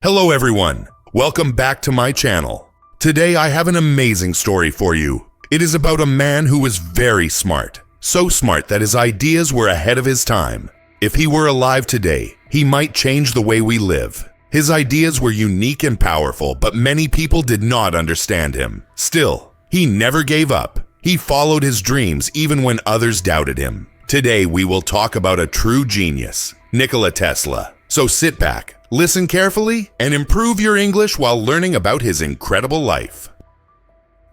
Hello everyone, welcome back to my channel. Today I have an amazing story for you. It is about a man who was very smart. So smart that his ideas were ahead of his time. If he were alive today, he might change the way we live. His ideas were unique and powerful, but many people did not understand him. Still, he never gave up. He followed his dreams even when others doubted him. Today we will talk about a true genius, Nikola Tesla. So sit back, listen carefully, and improve your English while learning about his incredible life.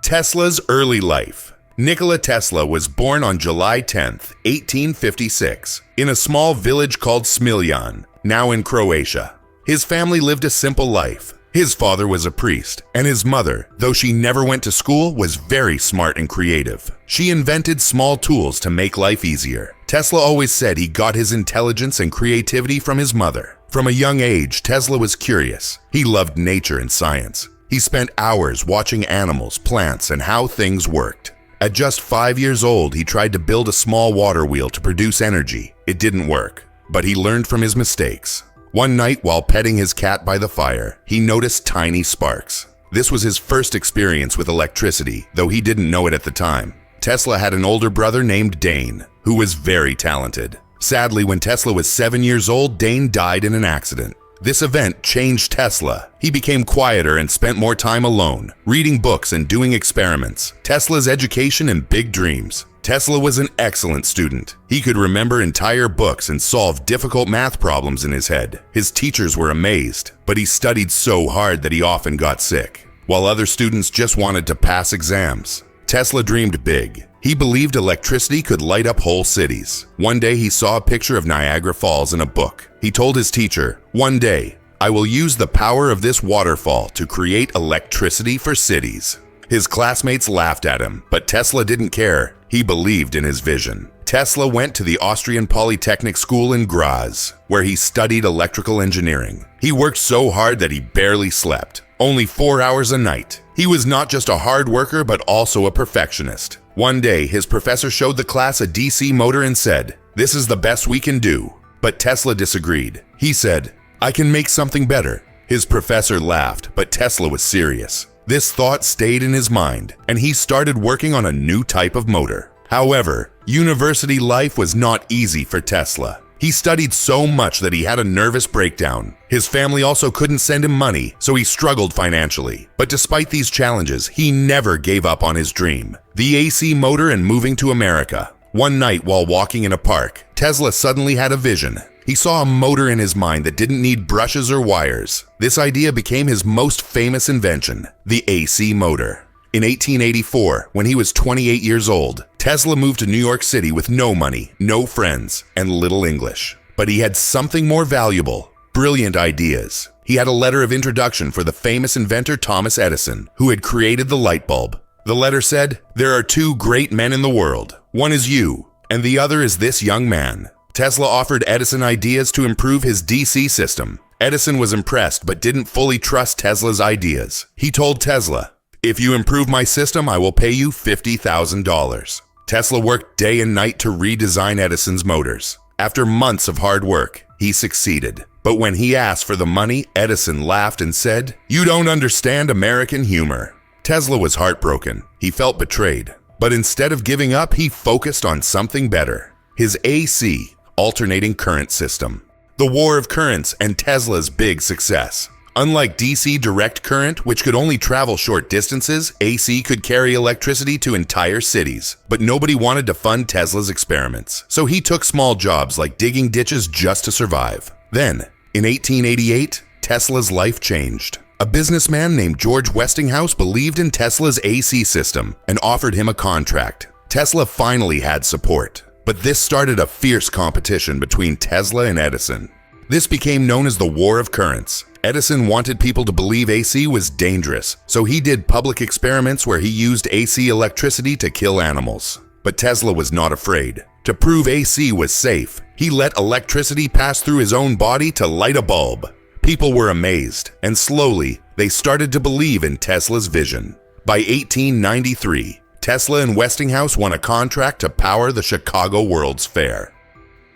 Tesla's early life. Nikola Tesla was born on July 10, 1856, in a small village called Smiljan, now in Croatia. His family lived a simple life. His father was a priest, and his mother, though she never went to school, was very smart and creative. She invented small tools to make life easier. Tesla always said he got his intelligence and creativity from his mother. From a young age, Tesla was curious. He loved nature and science. He spent hours watching animals, plants, and how things worked. At just 5 years old, he tried to build a small water wheel to produce energy. It didn't work, but he learned from his mistakes. One night, while petting his cat by the fire, he noticed tiny sparks. This was his first experience with electricity, though he didn't know it at the time. Tesla had an older brother named Dane, who was very talented. Sadly, when Tesla was 7 years old, Dane died in an accident. This event changed Tesla. He became quieter and spent more time alone, reading books and doing experiments. Tesla's education and big dreams. Tesla was an excellent student. He could remember entire books and solve difficult math problems in his head. His teachers were amazed, but he studied so hard that he often got sick, while other students just wanted to pass exams. Tesla dreamed big. He believed electricity could light up whole cities. One day he saw a picture of Niagara Falls in a book. He told his teacher, "One day, I will use the power of this waterfall to create electricity for cities." His classmates laughed at him, but Tesla didn't care. He believed in his vision. Tesla went to the Austrian Polytechnic School in Graz, where he studied electrical engineering. He worked so hard that he barely slept, only 4 hours a night. He was not just a hard worker, but also a perfectionist. One day, his professor showed the class a DC motor and said, "This is the best we can do." But Tesla disagreed. He said, "I can make something better." His professor laughed, but Tesla was serious. This thought stayed in his mind, and he started working on a new type of motor. However, university life was not easy for Tesla. He studied so much that he had a nervous breakdown. His family also couldn't send him money, so he struggled financially. But despite these challenges, he never gave up on his dream, the AC motor and moving to America. One night while walking in a park, Tesla suddenly had a vision. He saw a motor in his mind that didn't need brushes or wires. This idea became his most famous invention, the AC motor. In 1884, when he was 28 years old, Tesla moved to New York City with no money, no friends, and little English. But he had something more valuable: brilliant ideas. He had a letter of introduction for the famous inventor Thomas Edison, who had created the light bulb. The letter said, "There are two great men in the world. One is you, and the other is this young man." Tesla offered Edison ideas to improve his DC system. Edison was impressed but didn't fully trust Tesla's ideas. He told Tesla, "If you improve my system, I will pay you $50,000. Tesla worked day and night to redesign Edison's motors. After months of hard work, he succeeded. But when he asked for the money, Edison laughed and said, "You don't understand American humor." Tesla was heartbroken. He felt betrayed. But instead of giving up, he focused on something better: his AC, alternating current system. The war of currents and Tesla's big success. Unlike DC direct current, which could only travel short distances, AC could carry electricity to entire cities. But nobody wanted to fund Tesla's experiments, so he took small jobs like digging ditches just to survive. Then, in 1888, Tesla's life changed. A businessman named George Westinghouse believed in Tesla's AC system and offered him a contract. Tesla finally had support. But this started a fierce competition between Tesla and Edison. This became known as the War of Currents. Edison wanted people to believe AC was dangerous, so he did public experiments where he used AC electricity to kill animals. But Tesla was not afraid. To prove AC was safe, he let electricity pass through his own body to light a bulb. People were amazed, and slowly, they started to believe in Tesla's vision. By 1893, Tesla and Westinghouse won a contract to power the Chicago World's Fair.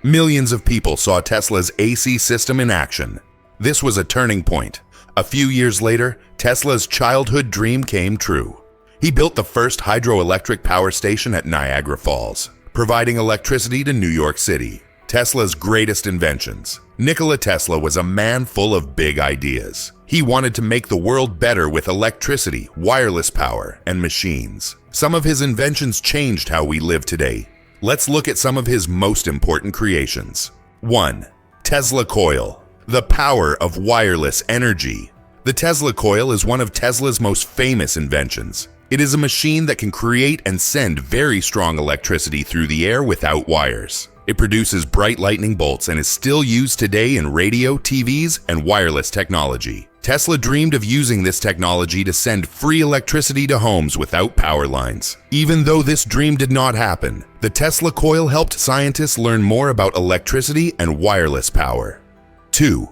Millions of people saw Tesla's AC system in action. This was a turning point. A few years later, Tesla's childhood dream came true. He built the first hydroelectric power station at Niagara Falls, providing electricity to New York City. Tesla's greatest inventions. Nikola Tesla was a man full of big ideas. He wanted to make the world better with electricity, wireless power, and machines. Some of his inventions changed how we live today. Let's look at some of his most important creations. 1. Tesla coil. The power of wireless energy. The Tesla coil is one of Tesla's most famous inventions. It is a machine that can create and send very strong electricity through the air without wires. It produces bright lightning bolts and is still used today in radio, TVs, and wireless technology. Tesla dreamed of using this technology to send free electricity to homes without power lines. Even though this dream did not happen, the Tesla coil helped scientists learn more about electricity and wireless power. 2.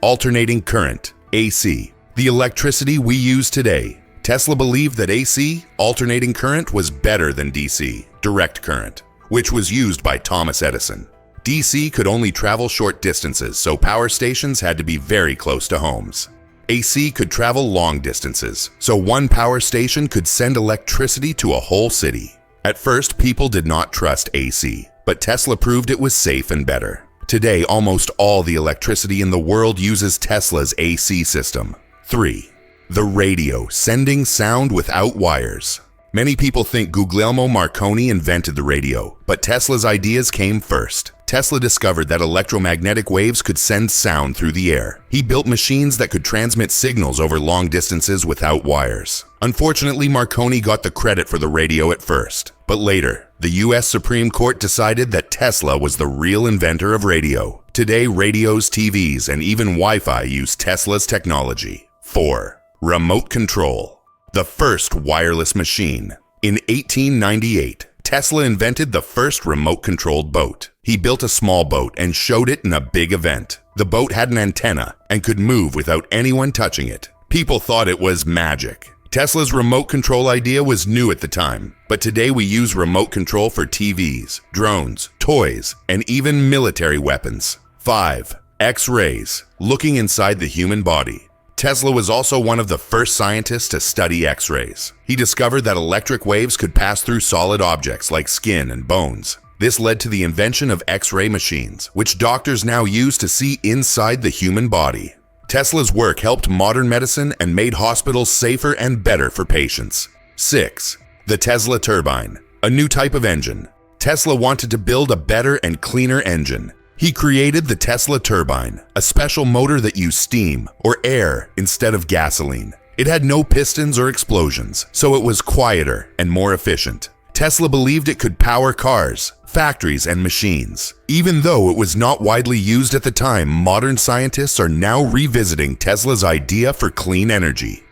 Alternating current, AC. The electricity we use today. Tesla believed that AC, alternating current, was better than DC, direct current, which was used by Thomas Edison. DC could only travel short distances, so power stations had to be very close to homes. AC could travel long distances, so one power station could send electricity to a whole city. At first, people did not trust AC, but Tesla proved it was safe and better. Today, almost all the electricity in the world uses Tesla's AC system. 3. The radio, sending sound without wires. Many people think Guglielmo Marconi invented the radio, but Tesla's ideas came first. Tesla discovered that electromagnetic waves could send sound through the air. He built machines that could transmit signals over long distances without wires. Unfortunately, Marconi got the credit for the radio at first, but later, the US Supreme Court decided that Tesla was the real inventor of radio. Today, radios, TVs, and even Wi-Fi use Tesla's technology. 4. Remote control. The first wireless machine. In 1898, Tesla invented the first remote-controlled boat. He built a small boat and showed it in a big event. The boat had an antenna and could move without anyone touching it. People thought it was magic. Tesla's remote control idea was new at the time, but today we use remote control for TVs, drones, toys, and even military weapons. 5. X-rays. Looking inside the human body. Tesla was also one of the first scientists to study X-rays. He discovered that electric waves could pass through solid objects like skin and bones. This led to the invention of X-ray machines, which doctors now use to see inside the human body. Tesla's work helped modern medicine and made hospitals safer and better for patients. 6. The Tesla turbine, a new type of engine. Tesla wanted to build a better and cleaner engine. He created the Tesla turbine, a special motor that used steam or air instead of gasoline. It had no pistons or explosions, so it was quieter and more efficient. Tesla believed it could power cars, factories, and machines. Even though it was not widely used at the time, modern scientists are now revisiting Tesla's idea for clean energy.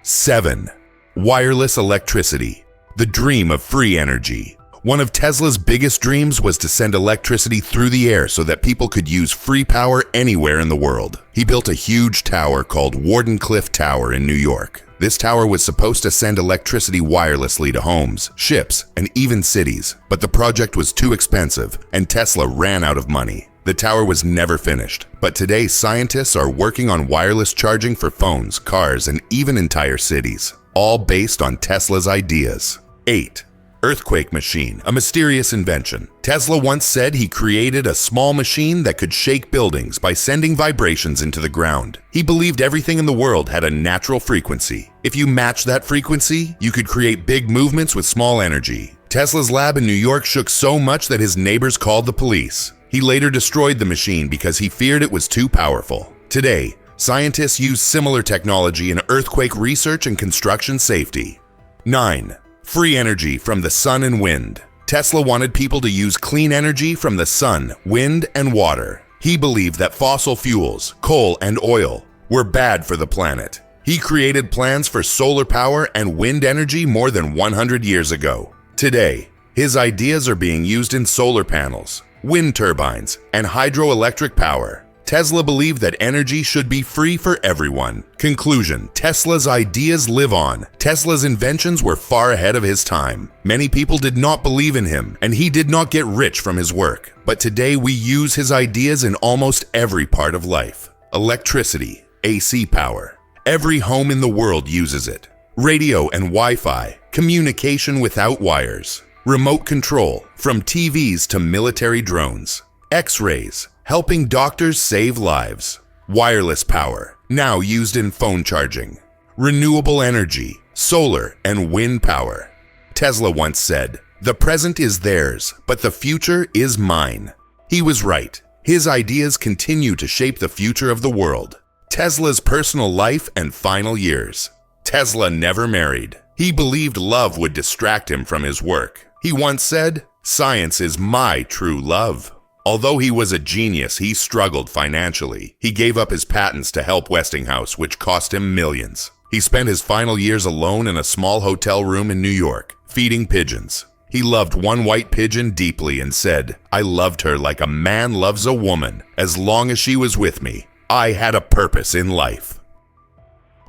7. Wireless electricity, the dream of free energy. One of Tesla's biggest dreams was to send electricity through the air so that people could use free power anywhere in the world. He built a huge tower called Wardenclyffe Tower in New York. This tower was supposed to send electricity wirelessly to homes, ships, and even cities, but the project was too expensive, and Tesla ran out of money. The tower was never finished, but today scientists are working on wireless charging for phones, cars, and even entire cities, all based on Tesla's ideas. 8. Earthquake machine, a mysterious invention. Tesla once said he created a small machine that could shake buildings by sending vibrations into the ground. He believed everything in the world had a natural frequency. If you matched that frequency, you could create big movements with small energy. Tesla's lab in New York shook so much that his neighbors called the police. He later destroyed the machine because he feared it was too powerful. Today, scientists use similar technology in earthquake research and construction safety. 9. Free energy from the sun and wind. Tesla wanted people to use clean energy from the sun, wind, and water. He believed that fossil fuels, coal and oil, were bad for the planet. He created plans for solar power and wind energy more than 100 years ago. Today, his ideas are being used in solar panels, wind turbines, and hydroelectric power. Tesla believed that energy should be free for everyone. Conclusion: Tesla's ideas live on. Tesla's inventions were far ahead of his time. Many people did not believe in him, and he did not get rich from his work. But today we use his ideas in almost every part of life. Electricity, AC power. Every home in the world uses it. Radio and Wi-Fi, communication without wires. Remote control, from TVs to military drones. X-rays, helping doctors save lives. Wireless power, now used in phone charging. Renewable energy, solar and wind power. Tesla once said, "The present is theirs, but the future is mine." He was right. His ideas continue to shape the future of the world. Tesla's personal life and final years. Tesla never married. He believed love would distract him from his work. He once said, "Science is my true love." Although he was a genius, he struggled financially. He gave up his patents to help Westinghouse, which cost him millions. He spent his final years alone in a small hotel room in New York, feeding pigeons. He loved one white pigeon deeply and said, "I loved her like a man loves a woman. As long as she was with me, I had a purpose in life."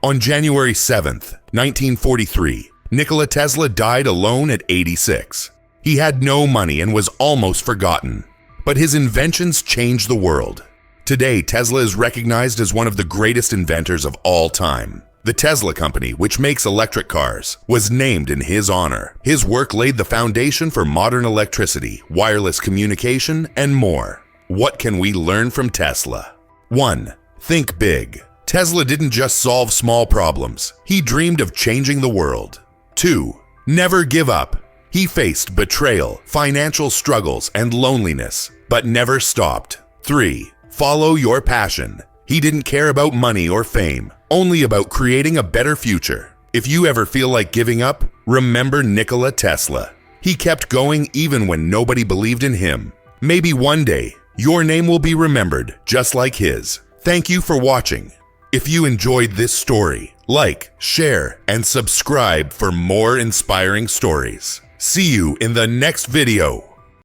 On January 7th, 1943, Nikola Tesla died alone at 86. He had no money and was almost forgotten. But his inventions changed the world. Today, Tesla is recognized as one of the greatest inventors of all time. The Tesla company, which makes electric cars, was named in his honor. His work laid the foundation for modern electricity, wireless communication, and more. What can we learn from Tesla? 1. Think big. Tesla didn't just solve small problems. He dreamed of changing the world. 2. Never give up. He faced betrayal, financial struggles, and loneliness, but never stopped. 3. Follow your passion. He didn't care about money or fame, only about creating a better future. If you ever feel like giving up, remember Nikola Tesla. He kept going even when nobody believed in him. Maybe one day, your name will be remembered just like his. Thank you for watching. If you enjoyed this story, like, share, and subscribe for more inspiring stories. See you in the next video.